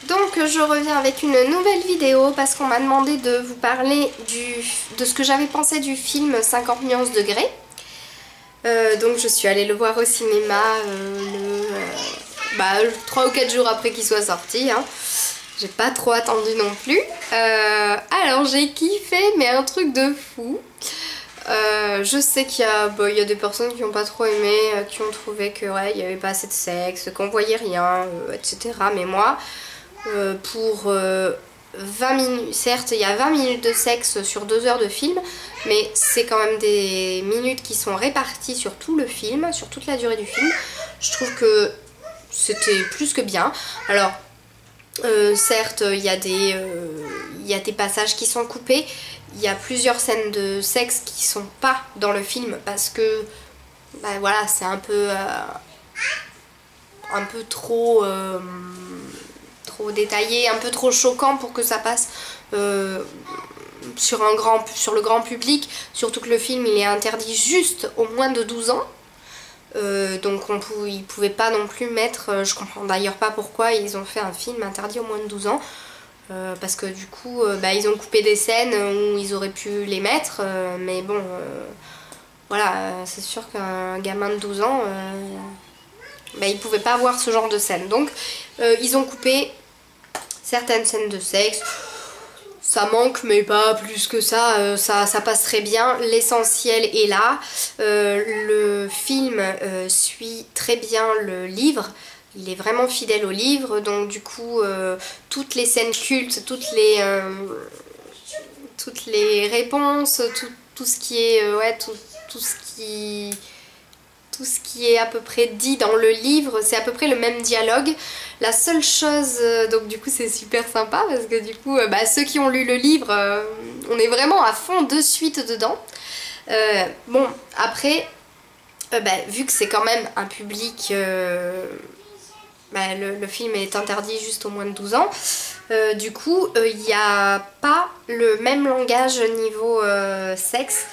donc je reviens avec une nouvelle vidéo parce qu'on m'a demandé de vous parler de ce que j'avais pensé du film 50 nuances degrés. Donc je suis allée le voir au cinéma 3 ou 4 jours après qu'il soit sorti. Hein. J'ai pas trop attendu non plus. Alors j'ai kiffé, mais un truc de fou. Je sais qu'il y a des personnes qui n'ont pas trop aimé, qui ont trouvé que ouais, il n'y avait pas assez de sexe, qu'on voyait rien, etc. Mais moi, pour 20 minutes, certes il y a 20 minutes de sexe sur 2 heures de film, mais c'est quand même des minutes qui sont réparties sur tout le film, sur toute la durée du film. Je trouve que c'était plus que bien. Alors, certes il y a des passages qui sont coupés. Il y a plusieurs scènes de sexe qui sont pas dans le film parce que voilà, c'est un peu trop détaillé, un peu trop choquant pour que ça passe sur le grand public, surtout que le film il est interdit juste aux moins de 12 ans. Donc ils pouvaient pas non plus mettre, je comprends d'ailleurs pas pourquoi ils ont fait un film interdit aux moins de 12 ans. Parce que du coup ils ont coupé des scènes où ils auraient pu les mettre, mais bon voilà, c'est sûr qu'un gamin de 12 ans il pouvait pas voir ce genre de scène, donc ils ont coupé certaines scènes de sexe. Ça manque mais pas plus que ça, ça passe très bien, l'essentiel est là. Le film suit très bien le livre. Il est vraiment fidèle au livre, donc du coup toutes les scènes cultes, toutes les réponses, tout ce qui est tout ce qui est à peu près dit dans le livre, c'est à peu près le même dialogue. La seule chose, donc du coup c'est super sympa parce que du coup ceux qui ont lu le livre, on est vraiment à fond de suite dedans. Bon après, vu que c'est quand même un public... le film est interdit juste aux moins de 12 ans. Du coup, il n'y a pas le même langage niveau sexe.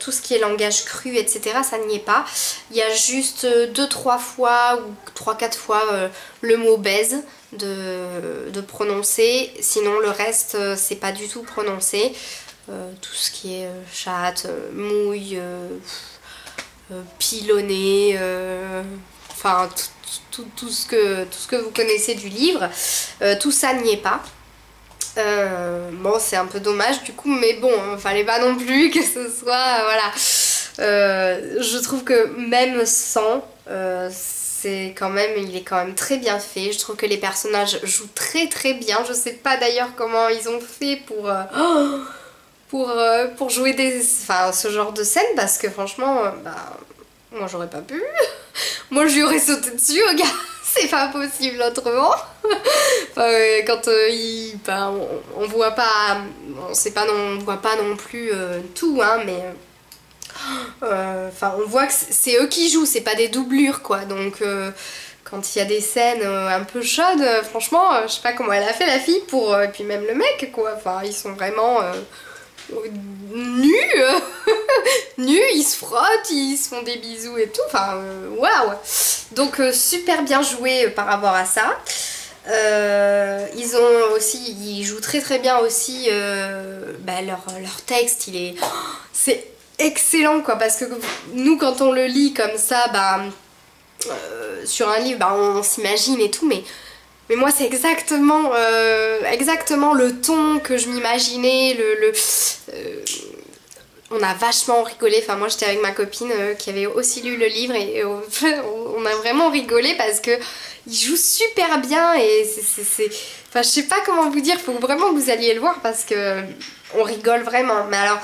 Tout ce qui est langage cru, etc. ça n'y est pas. Il y a juste 2-3 fois ou 3-4 fois le mot baise de prononcer. Sinon le reste c'est pas du tout prononcé. Tout ce qui est chatte, mouille, pilonner, enfin tout ce que vous connaissez du livre, tout ça n'y est pas. Bon c'est un peu dommage du coup, mais bon fallait pas non plus que ce soit voilà. Je trouve que même sans c'est quand même, il est quand même très bien fait. Je trouve que les personnages jouent très très bien. Je sais pas d'ailleurs comment ils ont fait pour jouer ce genre de scène, parce que franchement moi j'aurais pas pu. Moi je lui aurais sauté dessus au gars. C'est pas possible autrement. Quand on voit pas, on voit pas non plus tout, hein, mais on voit que c'est eux qui jouent, c'est pas des doublures quoi. Donc quand il y a des scènes un peu chaudes, franchement, je sais pas comment elle a fait la fille pour, et puis même le mec quoi. Enfin ils sont vraiment nus, nus, ils se frottent, ils se font des bisous et tout, enfin waouh. Donc super bien joué par rapport à ça. Ils jouent très très bien aussi leur texte, c'est excellent quoi, parce que nous quand on le lit comme ça, sur un livre, on s'imagine et tout, mais moi c'est exactement le ton que je m'imaginais, on a vachement rigolé, enfin moi j'étais avec ma copine qui avait aussi lu le livre et on a vraiment rigolé parce que il joue super bien et enfin je sais pas comment vous dire, faut vraiment que vous alliez le voir parce que on rigole vraiment. Mais alors,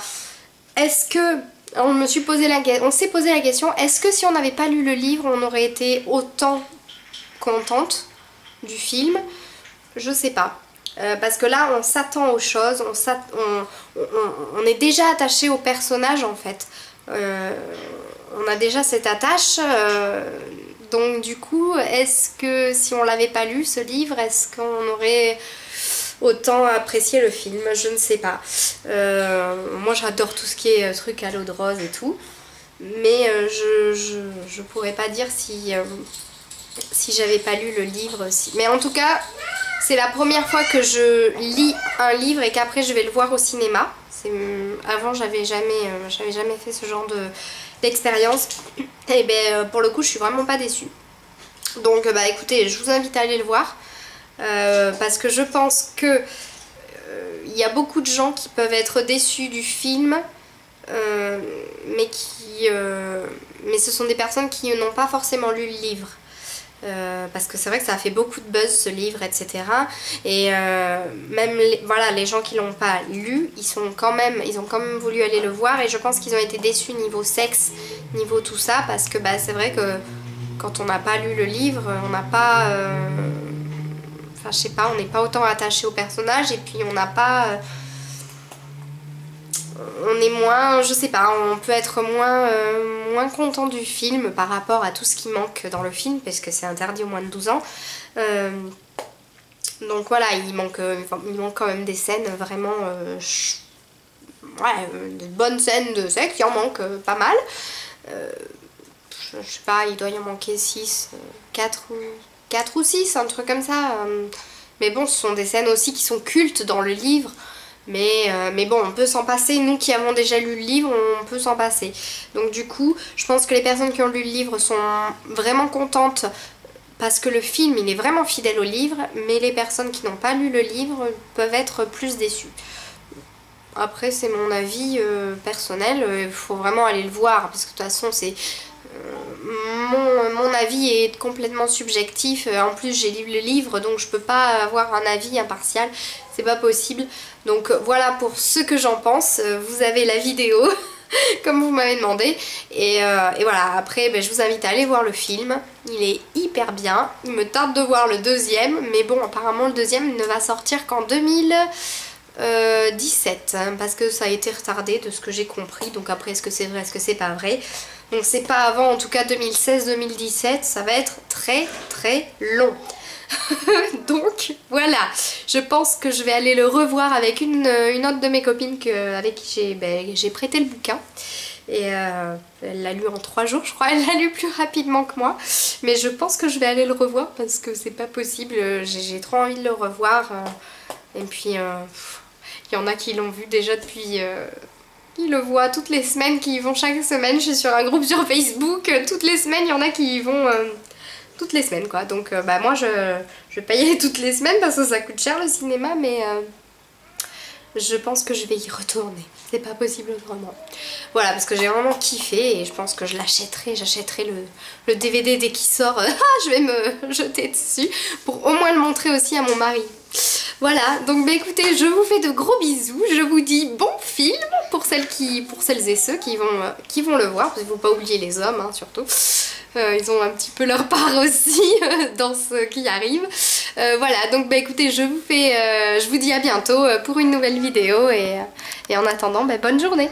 est-ce que... on s'est posé la question, est-ce que si on n'avait pas lu le livre on aurait été autant contente du film? Je sais pas. Parce que là on s'attend aux choses, on est déjà attaché au personnage en fait. On a déjà cette attache, donc du coup est-ce que si on l'avait pas lu ce livre, est-ce qu'on aurait autant apprécié le film? Je ne sais pas. Moi j'adore tout ce qui est truc à l'eau de rose et tout, mais je pourrais pas dire si j'avais pas lu le livre. Mais en tout cas c'est la première fois que je lis un livre et qu'après je vais le voir au cinéma. Avant j'avais jamais fait ce genre d'expérience. Et ben pour le coup je suis vraiment pas déçue. Donc bah écoutez, je vous invite à aller le voir. Parce que je pense que il y a beaucoup de gens qui peuvent être déçus du film. Mais ce sont des personnes qui n'ont pas forcément lu le livre. Parce que c'est vrai que ça a fait beaucoup de buzz ce livre, etc. Et même les gens qui l'ont pas lu, ils ont quand même voulu aller le voir, et je pense qu'ils ont été déçus niveau sexe, niveau tout ça, parce que bah, c'est vrai que quand on n'a pas lu le livre, on n'a pas... Enfin je sais pas, on n'est pas autant attaché au personnage, et puis on n'a pas... on est moins, je sais pas, on peut être moins content du film par rapport à tout ce qui manque dans le film, parce que c'est interdit aux moins de 12 ans. Donc voilà, il manque quand même des scènes vraiment... de bonnes scènes de sexe, il en manque pas mal. Je sais pas, il doit y en manquer 6, 4 ou 6, un truc comme ça. Mais bon, ce sont des scènes aussi qui sont cultes dans le livre. Mais bon, on peut s'en passer. Nous qui avons déjà lu le livre, on peut s'en passer. Donc du coup, je pense que les personnes qui ont lu le livre sont vraiment contentes, parce que le film, il est vraiment fidèle au livre. Mais les personnes qui n'ont pas lu le livre peuvent être plus déçues. Après, c'est mon avis personnel. Il faut vraiment aller le voir, parce que de toute façon, c'est... mon avis est complètement subjectif. En plus j'ai lu le livre, donc je peux pas avoir un avis impartial, c'est pas possible. Donc voilà pour ce que j'en pense. Vous avez la vidéo comme vous m'avez demandé, et voilà. Après ben, je vous invite à aller voir le film, il est hyper bien. Il me tarde de voir le deuxième, mais bon, apparemment le deuxième ne va sortir qu'en 2017, parce que ça a été retardé de ce que j'ai compris. Donc après, est-ce que c'est vrai, est-ce que c'est pas vrai? Donc c'est pas avant, en tout cas 2016-2017, ça va être très très long. Donc voilà, je pense que je vais aller le revoir avec une autre de mes copines avec qui j'ai prêté le bouquin. Et elle l'a lu en 3 jours, je crois. Elle l'a lu plus rapidement que moi. Mais je pense que je vais aller le revoir, parce que c'est pas possible. J'ai trop envie de le revoir. Et puis il y en a qui l'ont vu déjà depuis... Ils le voient toutes les semaines, qui y vont chaque semaine. Je suis sur un groupe sur Facebook, toutes les semaines, il y en a qui y vont toutes les semaines quoi. Donc bah moi je vais pas y aller toutes les semaines parce que ça coûte cher le cinéma, mais je pense que je vais y retourner. C'est pas possible autrement. Voilà, parce que j'ai vraiment kiffé, et je pense que j'achèterai le DVD dès qu'il sort. Je vais me jeter dessus pour au moins le montrer aussi à mon mari. Voilà, donc bah écoutez, je vous fais de gros bisous, je vous dis bon film pour celles et ceux qui vont le voir, parce qu'il ne faut pas oublier les hommes hein, surtout. Ils ont un petit peu leur part aussi dans ce qui arrive. Voilà, donc bah écoutez, je vous dis à bientôt pour une nouvelle vidéo, et en attendant, bah, bonne journée.